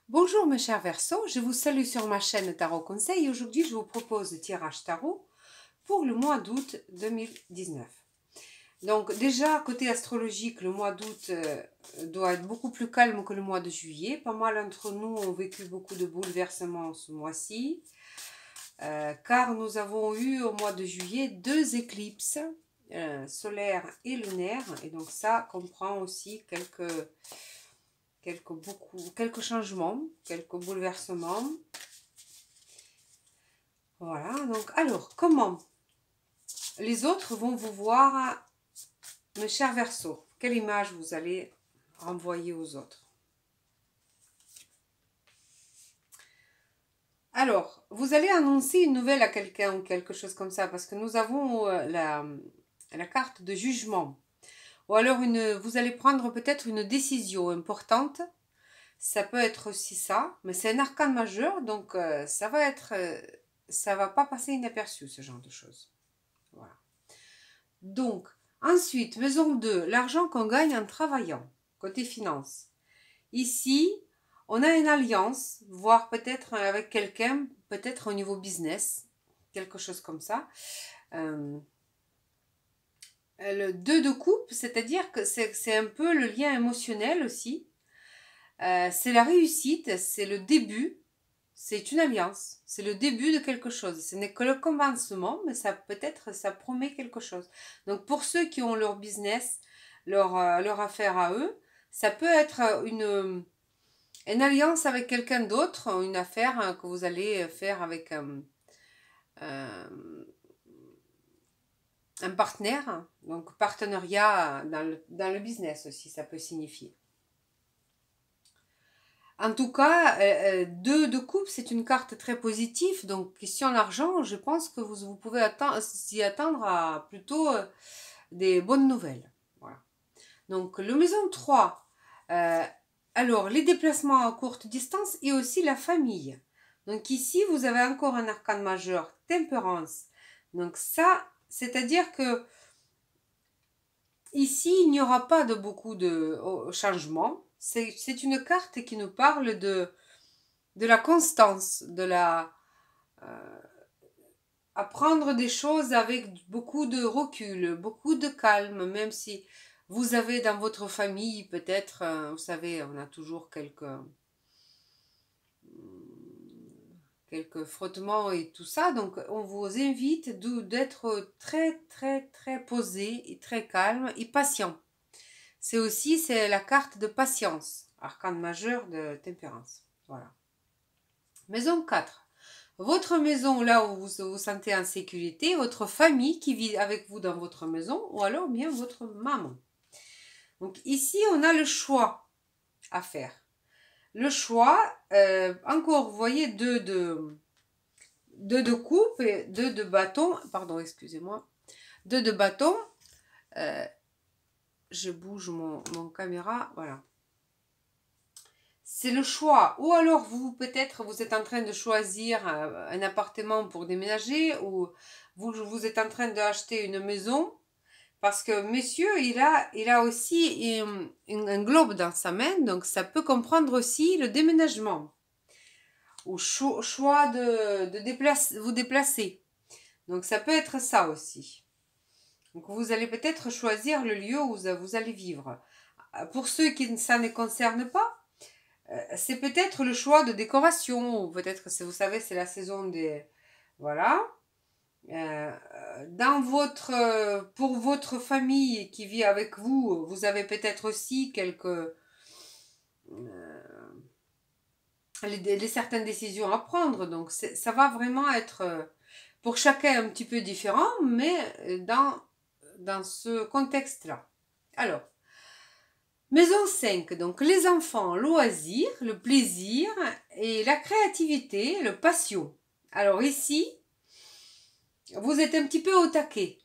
Bonjour mes chers Verseaux, je vous salue sur ma chaîne Tarot Conseil. Aujourd'hui, je vous propose le tirage tarot pour le mois d'août 2019. Donc déjà, côté astrologique, le mois d'août doit être beaucoup plus calme que le mois de juillet. Pas mal d'entre nous ont vécu beaucoup de bouleversements ce mois-ci, car nous avons eu au mois de juillet 2 éclipses solaires et lunaires. Et donc ça comprend aussi quelques changements, quelques bouleversements. Voilà, donc alors, comment les autres vont vous voir, mes chers Verseaux? Quelle image vous allez renvoyer aux autres? Alors, vous allez annoncer une nouvelle à quelqu'un ou quelque chose comme ça, parce que nous avons la carte de jugement. Ou alors, vous allez prendre peut-être une décision importante. Ça peut être aussi ça, mais c'est un arcane majeur, donc ça va pas passer inaperçu, ce genre de choses. Voilà. Donc, ensuite, maison 2, l'argent qu'on gagne en travaillant, côté finance. Ici, on a une alliance, voire peut-être avec quelqu'un, peut-être au niveau business, quelque chose comme ça. Le 2 de coupe, c'est-à-dire que c'est un peu le lien émotionnel aussi. C'est la réussite, c'est le début, c'est une alliance, c'est le début de quelque chose. Ce n'est que le commencement, mais ça peut-être, ça promet quelque chose. Donc pour ceux qui ont leur business, leur affaire à eux, ça peut être une alliance avec quelqu'un d'autre, une affaire que vous allez faire avec un partenaire. Donc partenariat dans le business aussi, ça peut signifier. En tout cas, 2 de coupe, c'est une carte très positive. Donc, question l'argent, je pense que vous pouvez s'y attendre à plutôt des bonnes nouvelles. Voilà. Donc, le maison 3, alors, les déplacements à courte distance et aussi la famille. Donc, ici, vous avez encore un arcane majeur, tempérance. Donc, ça, c'est-à-dire que ici, il n'y aura pas de beaucoup de changements. C'est une carte qui nous parle de la constance, apprendre des choses avec beaucoup de recul, beaucoup de calme, même si vous avez dans votre famille peut-être, vous savez, on a toujours quelques frottements et tout ça, donc on vous invite d'être très très très posé et très calme et patient. C'est la carte de patience, arcane majeur de tempérance. Voilà. Maison 4. Votre maison, là où vous vous sentez en sécurité, votre famille qui vit avec vous dans votre maison, ou alors bien votre maman. Donc ici, on a le choix à faire. Le choix, encore, vous voyez, deux de coupe et 2 de bâton. Pardon, excusez-moi. 2 de bâton. Je bouge mon caméra, voilà. C'est le choix. Ou alors, peut-être, vous êtes en train de choisir un appartement pour déménager, ou vous êtes en train d'acheter une maison. Parce que monsieur, il a aussi un globe dans sa main, donc ça peut comprendre aussi le déménagement. Ou choix de vous déplacer. Donc ça peut être ça aussi. Donc vous allez peut-être choisir le lieu où vous allez vivre. Pour ceux qui ça ne concerne pas, c'est peut-être le choix de décoration. Ou peut-être, vous savez, c'est la saison des... Voilà. Pour votre famille qui vit avec vous, vous avez peut-être aussi certaines décisions à prendre. Donc, ça va vraiment être pour chacun un petit peu différent, mais dans ce contexte-là. Alors, maison 5, donc les enfants, loisirs, le plaisir et la créativité, le passion. Alors ici, vous êtes un petit peu au taquet.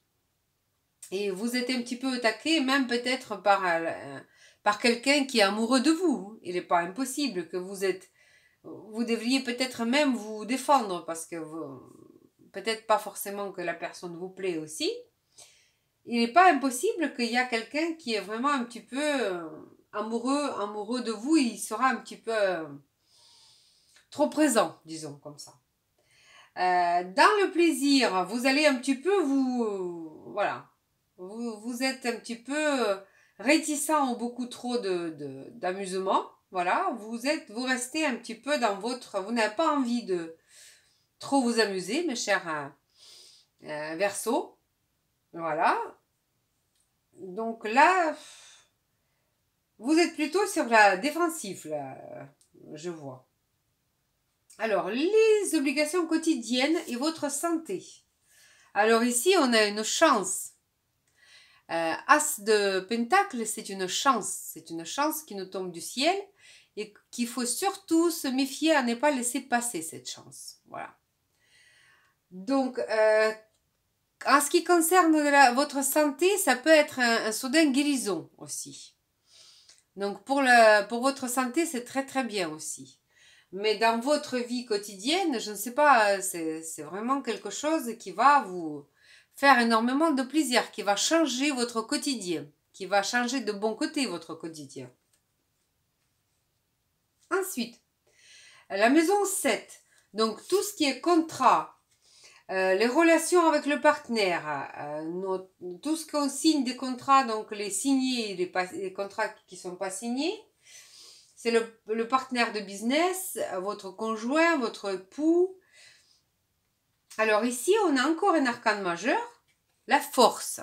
Et vous êtes un petit peu au taquet, même peut-être par quelqu'un qui est amoureux de vous. Il n'est pas impossible que vous devriez peut-être même vous défendre parce que peut-être pas forcément que la personne vous plaît aussi. Il n'est pas impossible qu'il y a quelqu'un qui est vraiment un petit peu amoureux de vous. Il sera un petit peu trop présent, disons comme ça. Dans le plaisir, vous allez un petit peu voilà, vous êtes un petit peu réticent ou beaucoup trop d'amusement. Voilà, vous restez un petit peu dans vous n'avez pas envie de trop vous amuser, mes chers Verseaux. Voilà. Donc là, vous êtes plutôt sur la défensive, là, je vois. Alors, les obligations quotidiennes et votre santé. Alors ici, on a une chance. As de Pentacle, c'est une chance. C'est une chance qui nous tombe du ciel et qu'il faut surtout se méfier à ne pas laisser passer cette chance. Voilà. Donc, en ce qui concerne votre santé, ça peut être un soudain guérison aussi. Donc, pour votre santé, c'est très très bien aussi. Mais dans votre vie quotidienne, je ne sais pas, c'est vraiment quelque chose qui va vous faire énormément de plaisir, qui va changer votre quotidien, qui va changer de bon côté votre quotidien. Ensuite, la maison 7. Donc, tout ce qui est contrat, les relations avec le partenaire, tout ce qu'on signe des contrats, donc les signés, les contrats qui ne sont pas signés, c'est le partenaire de business, votre conjoint, votre époux. Alors ici, on a encore un arcane majeur, la force.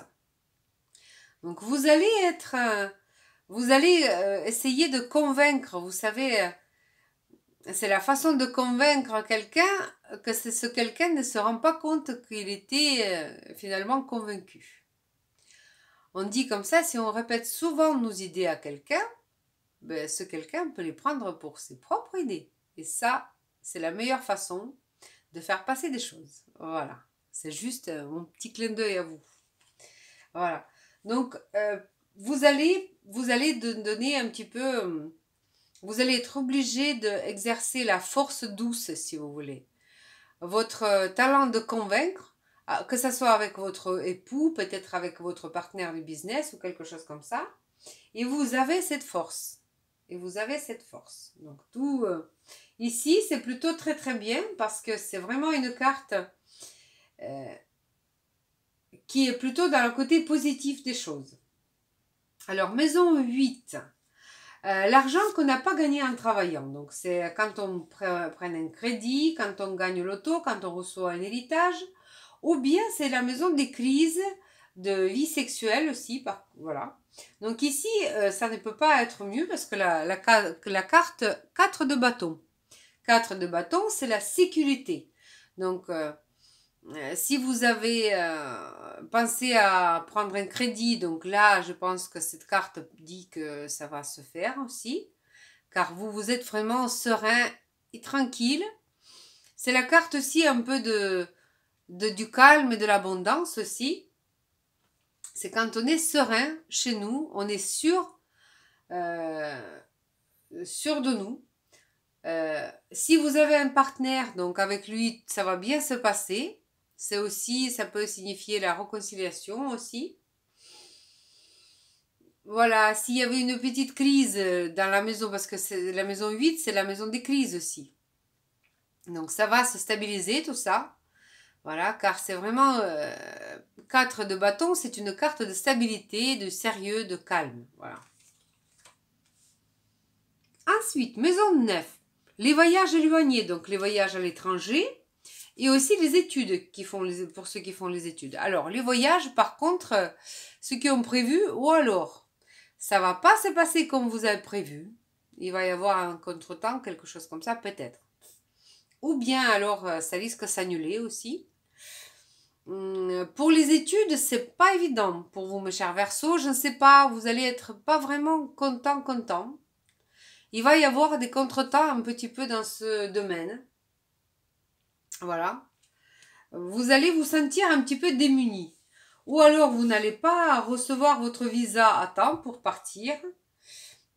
Donc vous allez essayer de convaincre, vous savez, c'est la façon de convaincre quelqu'un que ce quelqu'un ne se rend pas compte qu'il était finalement convaincu. On dit comme ça, si on répète souvent nos idées à quelqu'un, ben, ce quelqu'un peut les prendre pour ses propres idées. Et ça, c'est la meilleure façon de faire passer des choses. Voilà. C'est juste mon petit clin d'œil à vous. Voilà. Donc, vous allez donner un petit peu... vous allez être obligé d'exercer la force douce, si vous voulez. Votre talent de convaincre, que ce soit avec votre époux, peut-être avec votre partenaire de business ou quelque chose comme ça. Et vous avez cette force. Et vous avez cette force. Donc tout ici, c'est plutôt très très bien parce que c'est vraiment une carte qui est plutôt dans le côté positif des choses. Alors, maison 8. L'argent qu'on n'a pas gagné en travaillant. Donc, c'est quand on prend un crédit, quand on gagne l'auto, quand on reçoit un héritage. Ou bien, c'est la maison des crises de vie sexuelle aussi. Voilà. Donc ici, ça ne peut pas être mieux parce que la carte 4 de bâton. 4 de bâton, c'est la sécurité. Donc, si vous avez pensé à prendre un crédit, donc là, je pense que cette carte dit que ça va se faire aussi, car vous êtes vraiment serein et tranquille. C'est la carte aussi un peu du calme et de l'abondance aussi. C'est quand on est serein chez nous, on est sûr de nous. Si vous avez un partenaire, donc avec lui, ça va bien se passer. C'est aussi, ça peut signifier la réconciliation aussi. Voilà, s'il y avait une petite crise dans la maison, parce que c'est la maison 8, c'est la maison des crises aussi. Donc ça va se stabiliser tout ça. Voilà, car c'est vraiment 4 de bâton, c'est une carte de stabilité, de sérieux, de calme. Voilà. Ensuite, maison 9. Les voyages éloignés, donc les voyages à l'étranger. Et aussi les études pour ceux qui font les études. Alors, les voyages, par contre, ceux qui ont prévu, ou alors, ça va pas se passer comme vous avez prévu. Il va y avoir un contretemps, quelque chose comme ça, peut-être. Ou bien, alors, ça risque de s'annuler aussi. Pour les études, c'est pas évident pour vous, mes chers Verseaux. Je ne sais pas, vous allez être pas vraiment content. Il va y avoir des contretemps un petit peu dans ce domaine. Voilà. Vous allez vous sentir un petit peu démuni. Ou alors vous n'allez pas recevoir votre visa à temps pour partir.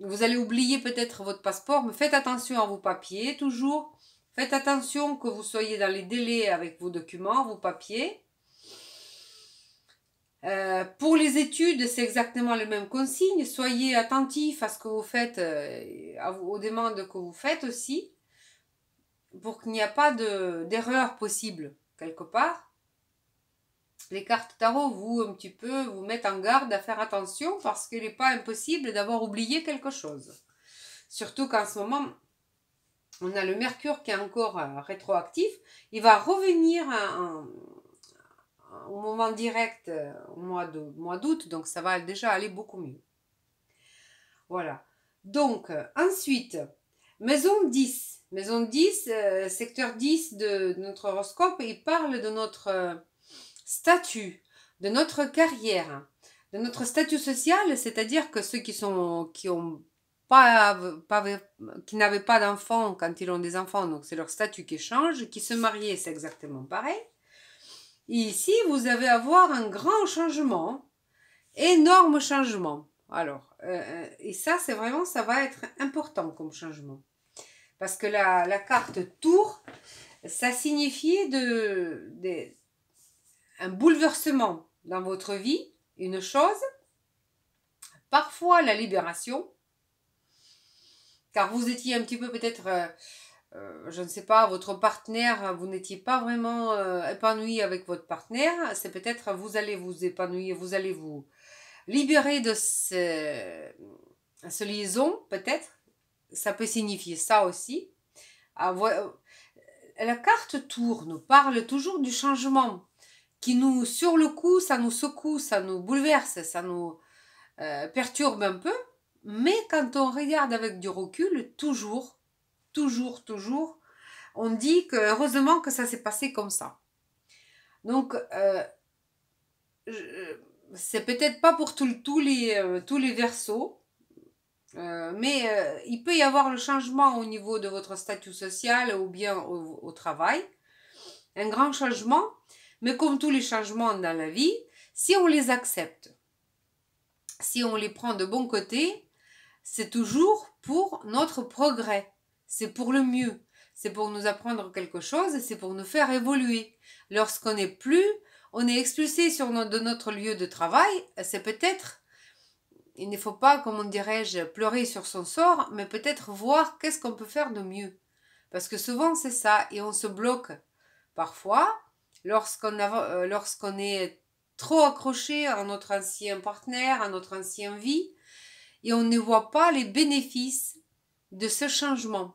Vous allez oublier peut-être votre passeport, mais faites attention à vos papiers toujours. Faites attention que vous soyez dans les délais avec vos documents, vos papiers. Pour les études, c'est exactement les mêmes consignes. Soyez attentifs à ce que vous faites, aux demandes que vous faites aussi. pour qu'il n'y ait pas d'erreur possible quelque part. Les cartes tarot un petit peu vous mettent en garde à faire attention parce qu'il n'est pas impossible d'avoir oublié quelque chose. Surtout qu'en ce moment, on a le Mercure qui est encore rétroactif. Il va revenir au moment direct au mois d'août, donc ça va déjà aller beaucoup mieux. Voilà. Donc, ensuite, maison 10. Maison 10, secteur 10 de notre horoscope, il parle de notre statut, de notre carrière, de notre statut social, c'est-à-dire que ceux qui n'avaient pas d'enfants quand ils ont des enfants, donc c'est leur statut qui change, qui se mariaient, c'est exactement pareil. Et ici, vous allez avoir un grand changement, énorme changement. Alors, et ça, c'est vraiment, ça va être important comme changement. Parce que la carte tour, ça signifiait un bouleversement dans votre vie, une chose, parfois la libération, car vous étiez un petit peu peut-être, je ne sais pas, votre partenaire, vous n'étiez pas vraiment épanoui avec votre partenaire, c'est peut-être vous allez vous épanouir, vous allez vous libérer de ce liaison, peut-être, ça peut signifier ça aussi. La carte tour nous parle toujours du changement, qui nous, sur le coup, ça nous secoue, ça nous bouleverse, ça nous perturbe un peu, mais quand on regarde avec du recul, toujours, on dit que heureusement que ça s'est passé comme ça. Donc, c'est peut-être pas pour tous les verseaux, mais il peut y avoir le changement au niveau de votre statut social ou bien au travail, un grand changement, mais comme tous les changements dans la vie, si on les accepte, si on les prend de bon côté, c'est toujours pour notre progrès, c'est pour le mieux, c'est pour nous apprendre quelque chose, c'est pour nous faire évoluer. Lorsqu'on n'est plus, on est expulsé de notre lieu de travail, c'est peut-être, il ne faut pas, comment dirais-je, pleurer sur son sort, mais peut-être voir qu'est-ce qu'on peut faire de mieux. Parce que souvent c'est ça, et on se bloque parfois lorsqu'on est trop accroché à notre ancien partenaire, à notre ancienne vie, et on ne voit pas les bénéfices de ce changement.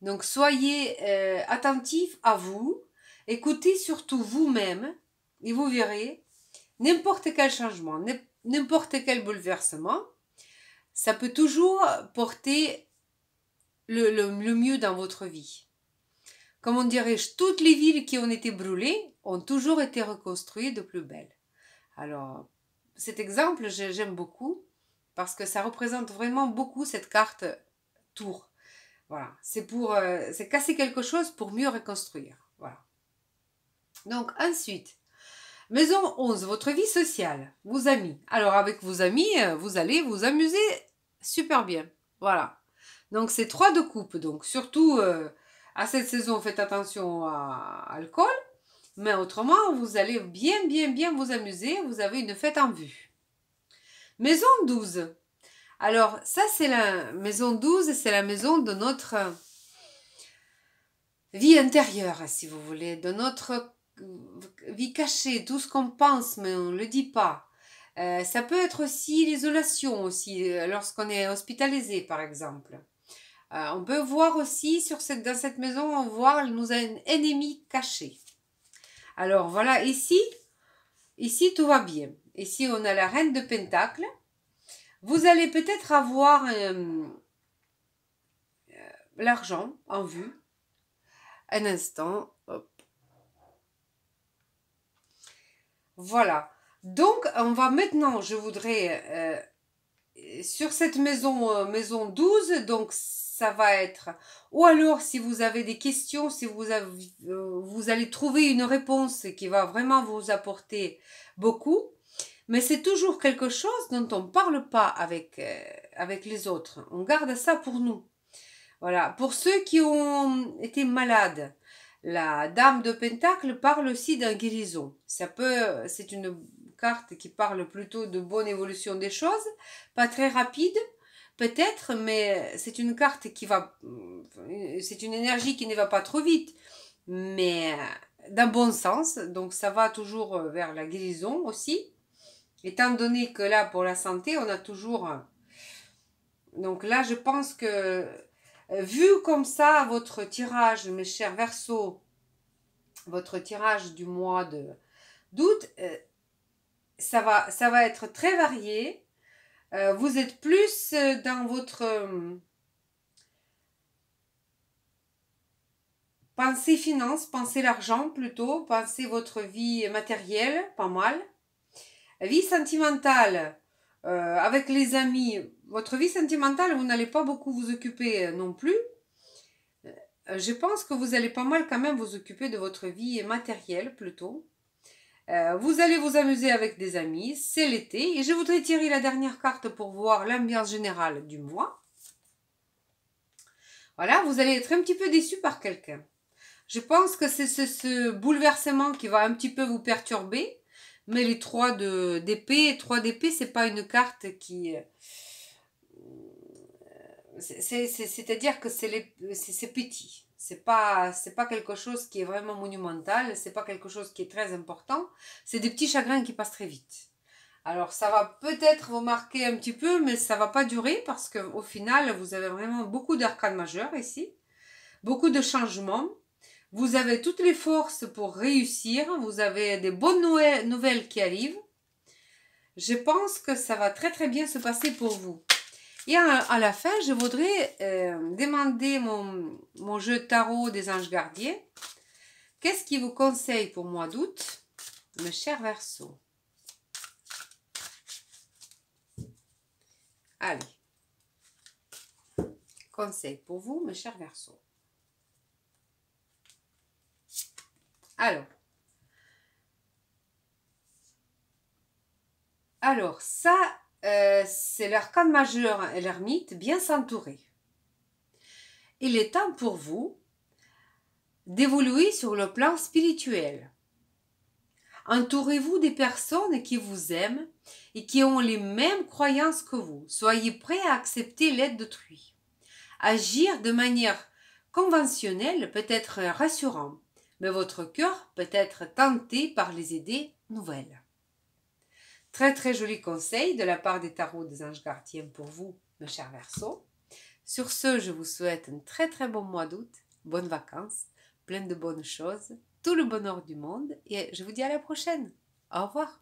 Donc soyez attentifs à vous, écoutez surtout vous-même, et vous verrez, n'importe quel changement, n'importe quel bouleversement, ça peut toujours porter le mieux dans votre vie. Comment dirais-je, toutes les villes qui ont été brûlées ont toujours été reconstruites de plus belle. Alors, cet exemple, j'aime beaucoup parce que ça représente vraiment beaucoup cette carte tour. Voilà, c'est casser quelque chose pour mieux reconstruire. Voilà. Donc ensuite, maison 11, votre vie sociale, vos amis. Alors avec vos amis, vous allez vous amuser super bien. Voilà. Donc c'est 3 de coupe. Donc surtout à cette saison, faites attention à l'alcool. Mais autrement, vous allez bien vous amuser. Vous avez une fête en vue. Maison 12. Alors ça c'est la maison 12, c'est la maison de notre vie intérieure, si vous voulez, de notre vie cachée, tout ce qu'on pense mais on ne le dit pas. Ça peut être aussi l'isolation aussi, lorsqu'on est hospitalisé par exemple. On peut voir aussi dans cette maison, on voit nos ennemis cachés. Alors voilà, ici tout va bien. Ici on a la reine de Pentacle. Vous allez peut-être avoir l'argent en vue. Un instant, hop. Voilà. Donc, on va maintenant, je voudrais, sur cette maison 12, donc ça va être, ou alors si vous avez des questions, si vous allez trouver une réponse qui va vraiment vous apporter beaucoup, mais c'est toujours quelque chose dont on ne parle pas avec les autres. On garde ça pour nous. Voilà. Pour ceux qui ont été malades, la dame de Pentacle parle aussi d'un guérison. C'est une carte qui parle plutôt de bonne évolution des choses, pas très rapide, peut-être, mais c'est une carte qui va, c'est une énergie qui ne va pas trop vite, mais d'un bon sens, donc ça va toujours vers la guérison aussi, étant donné que là, pour la santé, on a toujours... Donc là, je pense que, vu comme ça, votre tirage, mes chers Verseaux, votre tirage du mois d'août, ça va être très varié. Vous êtes plus dans votre pensée finance, pensée l'argent plutôt, pensée votre vie matérielle, pas mal. Vie sentimentale, avec les amis, votre vie sentimentale, vous n'allez pas beaucoup vous occuper non plus. Je pense que vous allez pas mal quand même vous occuper de votre vie matérielle plutôt. Vous allez vous amuser avec des amis, c'est l'été. Et je voudrais tirer la dernière carte pour voir l'ambiance générale du mois. Voilà, vous allez être un petit peu déçu par quelqu'un. Je pense que c'est ce bouleversement qui va un petit peu vous perturber. Mais les 3 d'épée, 3 d'épée, c'est pas une carte qui... C'est-à-dire que c'est petit. C'est pas quelque chose qui est vraiment monumental. C'est pas quelque chose qui est très important. C'est des petits chagrins qui passent très vite. Alors ça va peut-être vous marquer un petit peu, mais ça va pas durer parce que au final, vous avez vraiment beaucoup d'arcanes majeures ici. Beaucoup de changements. Vous avez toutes les forces pour réussir. Vous avez des bonnes nouvelles qui arrivent. Je pense que ça va très très bien se passer pour vous. Et à la fin, je voudrais demander mon jeu tarot des anges gardiens. Qu'est-ce qui vous conseille pour mois d'août, mes chers Verseaux? Allez. Conseil pour vous, mes chers Verseaux. Alors ça, c'est l'arcane majeur et l'ermite bien s'entourer. Il est temps pour vous d'évoluer sur le plan spirituel. Entourez-vous des personnes qui vous aiment et qui ont les mêmes croyances que vous. Soyez prêts à accepter l'aide d'autrui. Agir de manière conventionnelle peut être rassurant, mais votre cœur peut être tenté par les idées nouvelles. Très très joli conseil de la part des tarots des anges gardiens pour vous, mes chers Verseaux. Sur ce, je vous souhaite un très très bon mois d'août, bonnes vacances, plein de bonnes choses, tout le bonheur du monde et je vous dis à la prochaine. Au revoir.